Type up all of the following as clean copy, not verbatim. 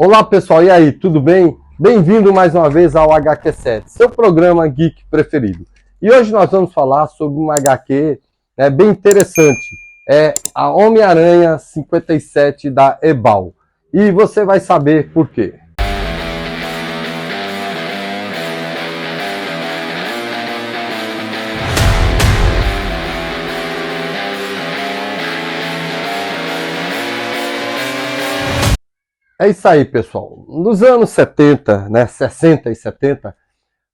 Olá pessoal, e aí, tudo bem? Bem-vindo mais uma vez ao HQ7, seu programa geek preferido. E hoje nós vamos falar sobre uma HQ bem interessante, é a Homem-Aranha 57 da Ebal. E você vai saber por quê. É isso aí, pessoal. Nos anos 70, 60 e 70,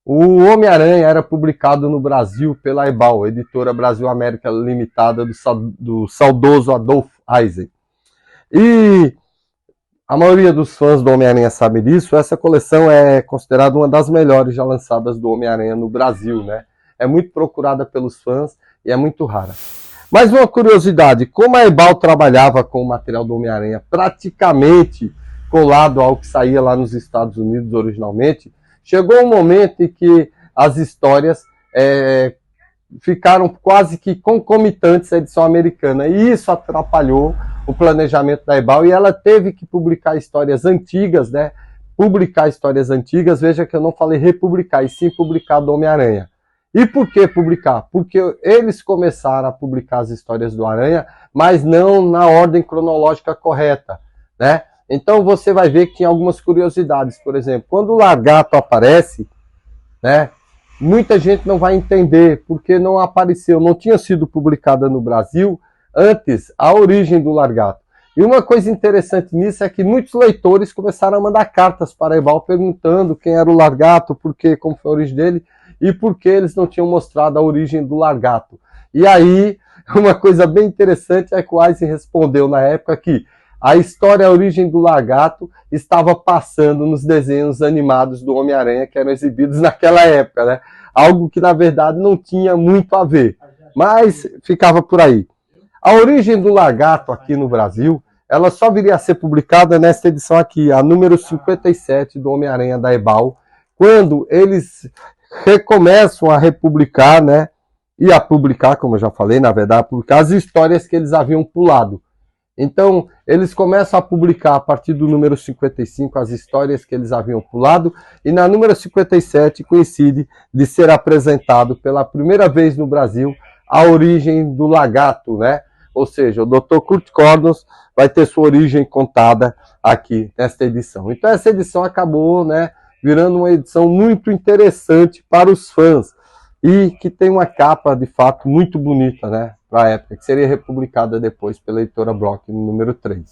o Homem-Aranha era publicado no Brasil pela Ebal, editora Brasil América Limitada do saudoso Adolfo Eisen. E a maioria dos fãs do Homem-Aranha sabe disso, essa coleção é considerada uma das melhores já lançadas do Homem-Aranha no Brasil, né? É muito procurada pelos fãs e é muito rara. Mas uma curiosidade, como a Ebal trabalhava com o material do Homem-Aranha praticamente colado ao que saía lá nos Estados Unidos originalmente, chegou um momento em que as histórias ficaram quase que concomitantes à edição americana, e isso atrapalhou o planejamento da Ebal, e ela teve que publicar histórias antigas, veja que eu não falei republicar, e sim publicar do Homem-Aranha. E por que publicar? Porque eles começaram a publicar as histórias do Aranha, mas não na ordem cronológica correta, né? Então você vai ver que tinha algumas curiosidades. Por exemplo, quando o Lagarto aparece, né, muita gente não vai entender porque não apareceu, não tinha sido publicada no Brasil antes a origem do Lagarto. E uma coisa interessante nisso é que muitos leitores começaram a mandar cartas para a Ebal perguntando quem era o Lagarto, por quê, como foi a origem dele e por que eles não tinham mostrado a origem do Lagarto. E aí, uma coisa bem interessante é que o Eisen respondeu na época que a história, a origem do Lagarto, estava passando nos desenhos animados do Homem-Aranha que eram exibidos naquela época, né? Algo que, na verdade, não tinha muito a ver, mas ficava por aí. A origem do Lagarto aqui no Brasil, ela só viria a ser publicada nesta edição aqui, a número 57 do Homem-Aranha da Ebal, quando eles recomeçam a republicar, né? E a publicar, como eu já falei, na verdade, a publicar as histórias que eles haviam pulado. Então, eles começam a publicar a partir do número 55 as histórias que eles haviam pulado, e na número 57 coincide de ser apresentado pela primeira vez no Brasil a origem do Lagarto, né? Ou seja, o Dr. Curt Connors vai ter sua origem contada aqui nesta edição. Então essa edição acabou, né, virando uma edição muito interessante para os fãs e que tem uma capa de fato muito bonita, né, para a época, que seria republicada depois pela editora Block no número 3.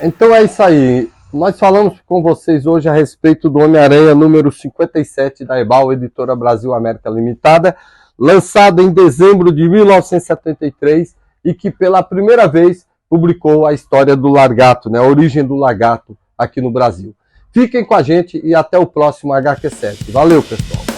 Então é isso aí. Nós falamos com vocês hoje a respeito do Homem-Aranha número 57 da Ebal, editora Brasil América Limitada, lançado em dezembro de 1973 e que pela primeira vez publicou a história do Lagarto, né, a origem do Lagarto aqui no Brasil. Fiquem com a gente e até o próximo HQ7. Valeu, pessoal!